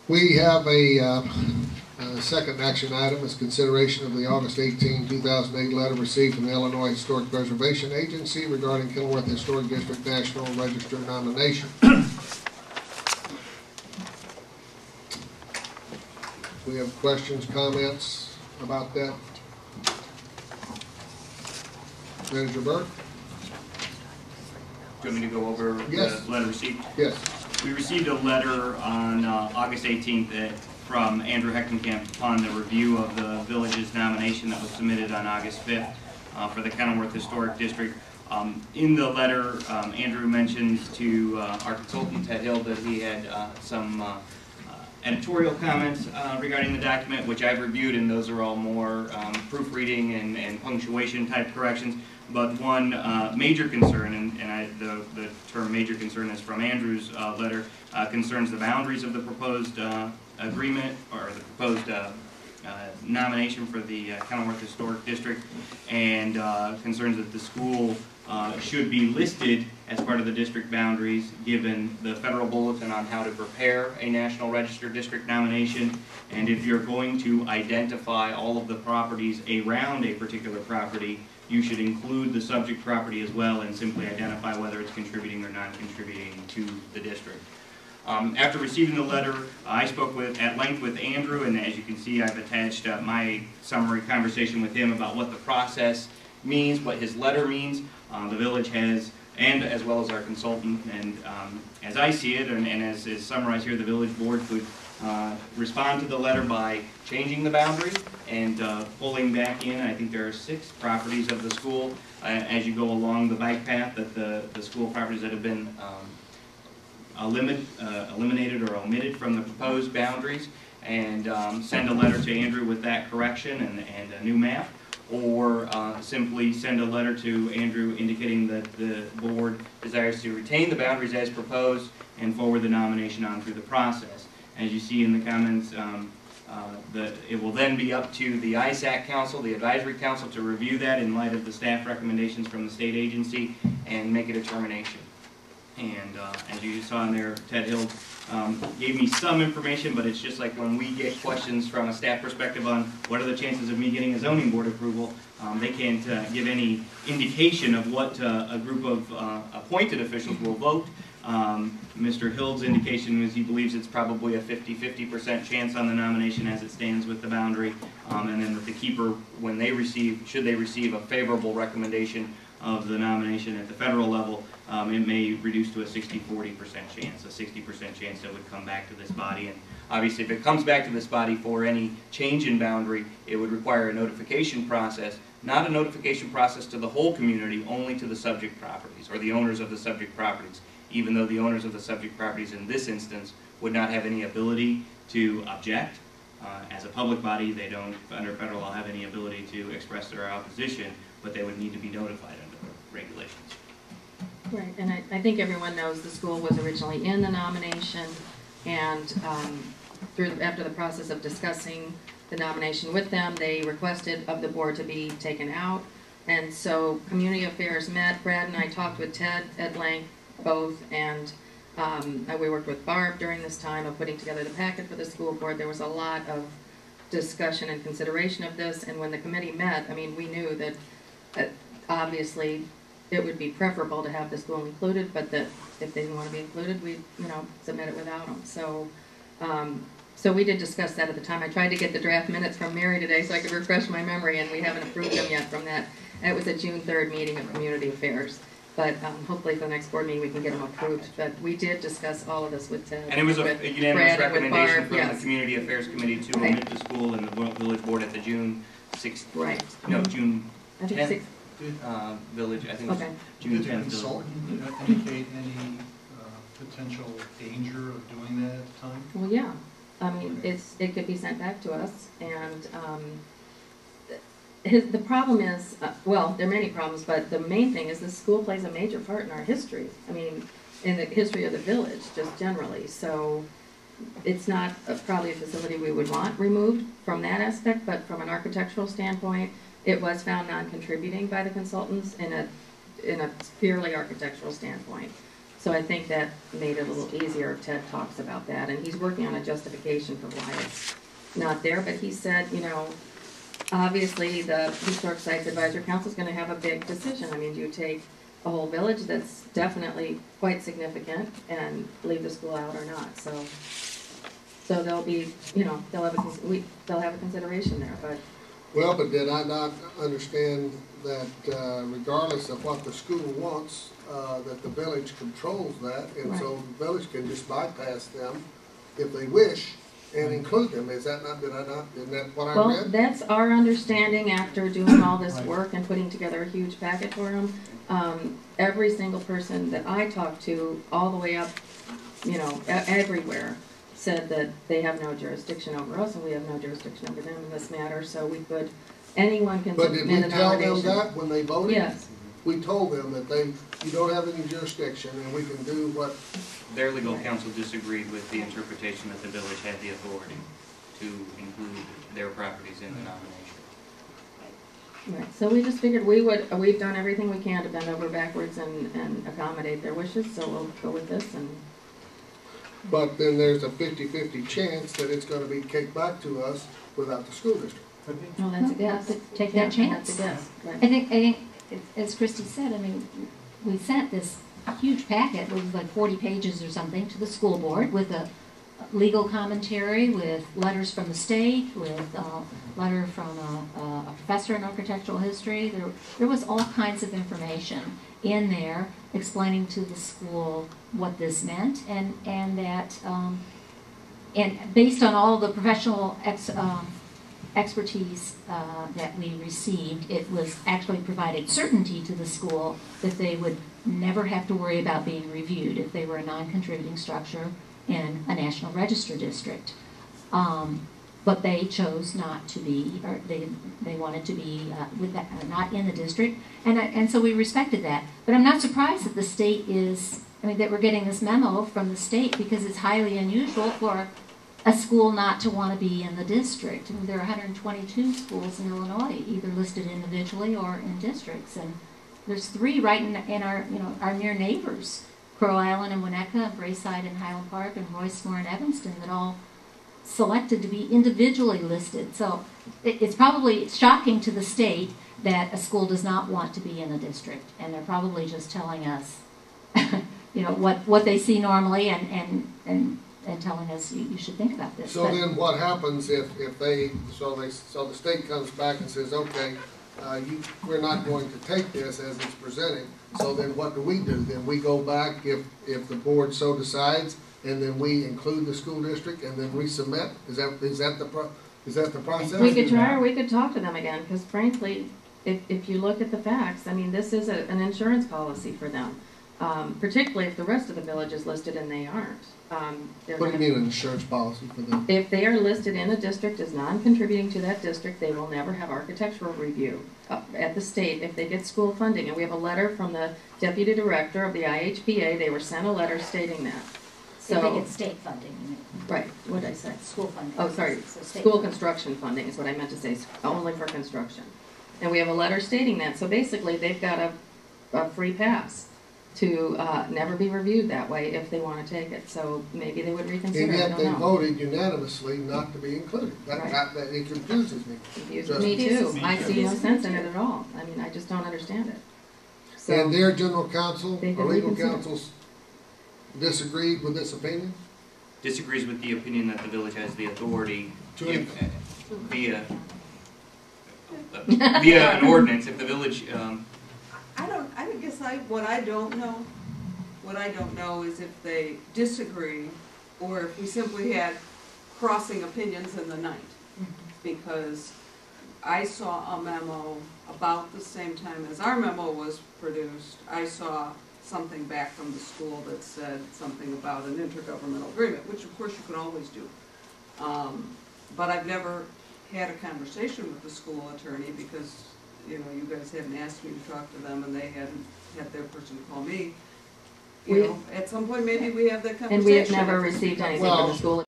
We have a second action item is consideration of the August 18, 2008 letter received from the Illinois Historic Preservation Agency regarding Kenilworth Historic District National Register nomination. We have questions, comments about that? Manager Burke? Do you want me to go over Yes. the letter received? Yes. We received a letter on August 18th from Andrew Heckenkamp upon the review of the village's nomination that was submitted on August 5th for the Kenilworth Historic District. In the letter, Andrew mentions to our consultant, Ted Hill, that he had some editorial comments regarding the document, which I've reviewed, and those are all more proofreading and punctuation type corrections. But one major concern, and the term major concern is from Andrew's letter, concerns the boundaries of the proposed agreement, or the proposed nomination for the Kenilworth Historic District, and concerns that the school should be listed as part of the district boundaries, given the federal bulletin on how to prepare a National Register District nomination. And if you're going to identify all of the properties around a particular property, you should include the subject property as well and simply identify whether it's contributing or not contributing to the district. After receiving the letter, I spoke at length with Andrew, and as you can see, I've attached my summary conversation with him about what the process means, what his letter means. The village has, and as well as our consultant, and as I see it, and as is summarized here, the village board could respond to the letter by changing the boundary and pulling back in. I think there are 6 properties of the school as you go along the bike path, that the school properties that have been eliminated or omitted from the proposed boundaries, and send a letter to Andrew with that correction and a new map, or simply send a letter to Andrew indicating that the board desires to retain the boundaries as proposed and forward the nomination on through the process. As you see in the comments, it will then be up to the ISAC Council, the Advisory Council, to review that in light of the staff recommendations from the state agency and make a determination. And as you saw in there, Ted Hill gave me some information, but it's just like when we get questions from a staff perspective on what are the chances of me getting a zoning board approval, they can't give any indication of what a group of appointed officials will vote. Mr. Hill's indication was he believes it's probably a 50% chance on the nomination as it stands with the boundary, and then that the keeper, when they should they receive a favorable recommendation of the nomination at the federal level, it may reduce to a 60-40% chance, a 60% chance that would come back to this body. And obviously, if it comes back to this body for any change in boundary, it would require a notification process, not a notification process to the whole community, only to the subject properties or the owners of the subject properties, even though the owners of the subject properties in this instance would not have any ability to object. As a public body, they don't, under federal law, have any ability to express their opposition, but they would need to be notified under the regulations. Right, and I think everyone knows the school was originally in the nomination, and after the process of discussing the nomination with them, they requested of the board to be taken out. And so Community Affairs met. Brad and I talked with Ted at length, both, and we worked with Barb during this time of putting together the packet for the school board. There was a lot of discussion and consideration of this, and when the committee met, I mean, we knew that obviously it would be preferable to have the school included, but that if they didn't want to be included, we'd submit it without them. So so we did discuss that at the time. I tried to get the draft minutes from Mary today so I could refresh my memory, and we haven't approved them yet from that. It was a June 3rd meeting of Community Affairs. But hopefully for the next board meeting we can get them approved. But we did discuss all of this with Ted. And it was a unanimous recommendation Barb, from yes. the Community Affairs Committee to omit the school and the village board at the June 6th. Right. No, June 10th. Village, I think okay. it was June 10th. Did the consultant indicate any potential danger of doing that at the time? Well, yeah. I mean, it could be sent back to us, and the problem is, well, there are many problems, but the main thing is the school plays a major part in our history. I mean, in the history of the village, just generally. So it's not probably a facility we would want removed from that aspect, but from an architectural standpoint, it was found non-contributing by the consultants in a purely architectural standpoint. So I think that made it a little easier. Ted talks about that, and he's working on a justification for why it's not there. But he said, you know, obviously the Historic Sites Advisory Council is going to have a big decision. I mean, do you take a whole village that's definitely quite significant and leave the school out or not? So they'll be, you know, they'll have a consideration there. But Well, but did I not understand that regardless of what the school wants, that the village controls that, and so the village can just bypass them if they wish and include them? Is that not, isn't that what I read? Well, that's our understanding after doing all this work and putting together a huge packet for them. Every single person that I talked to, all the way up, you know, everywhere, said that they have no jurisdiction over us and we have no jurisdiction over them in this matter, so we could, anyone can But did submit we a tell them nomination. that when they voted? Yes. We told them that you don't have any jurisdiction and we can do what. Their legal counsel disagreed with the interpretation that the village had the authority to include their properties in the nomination. Right, so we just figured we've done everything we can to bend over backwards and accommodate their wishes, so we'll go with this. And But then there's a 50-50 chance that it's gonna be kicked back to us without the school district. well, that's a guess. Take Yeah, that chance. That's a guess, right. I think, as Christy said, I mean, we sent this huge packet, it was like 40 pages or something, to the school board with a legal commentary, with letters from the state, with a letter from a professor in architectural history. There was all kinds of information in there explaining to the school what this meant, and that, and based on all the professional expertise that we received, it was actually provided certainty to the school that they would never have to worry about being reviewed if they were a non-contributing structure in a National Register district. But they chose not to be, or they wanted to be with that, not in the district, and so we respected that. But I'm not surprised that the state is, I mean, that we're getting this memo from the state, because it's highly unusual for a school not to want to be in the district. I mean, there are 122 schools in Illinois, either listed individually or in districts, and there's 3 right in our, you know, our near neighbors, Crow Island and Winnetka, Braeside and Highland Park, and Roycemore and Evanston, that all selected to be individually listed. So it's probably shocking to the state that a school does not want to be in a district, and they're probably just telling us, you know, what they see normally, and telling us you should think about this. So then what happens if so the state comes back and says, okay, we're not going to take this as it's presented, so then what do? Then we go back if the board so decides, and then we include the school district and then resubmit? Is that the process? We could try, or we could talk to them again, because frankly, if you look at the facts, I mean, this is an insurance policy for them, particularly if the rest of the village is listed and they aren't. What do you mean an insurance policy for them? If they are listed in a district as non-contributing to that district, they will never have architectural review at the state if they get school funding. And we have a letter from the deputy director of the IHPA. They were sent a letter stating that. So, if they get state funding, you mean. Right, what did I say? School funding. Oh, sorry, So school construction funding is what I meant to say, only for construction. And we have a letter stating that, so basically they've got a free pass to never be reviewed that way if they want to take it, so maybe they would reconsider. And I yet don't they know. voted unanimously not to be included. That it confuses me. Confuses me too. I see no sense in it at all. I mean, I just don't understand it. So, And their general counsel They or could legal reconsider. counsels disagreed with this opinion? Disagrees with the opinion that the village has the authority via an ordinance. If the village, I guess what I don't know is if they disagree, or if we simply had crossing opinions in the night. Because I saw a memo about the same time as our memo was produced. I saw something back from the school that said something about an intergovernmental agreement, which of course you can always do. But I've never had a conversation with the school attorney because, you know, you guys hadn't asked me to talk to them and they hadn't had their person call me. You know, at some point maybe we have that conversation. And we have never received anything from the school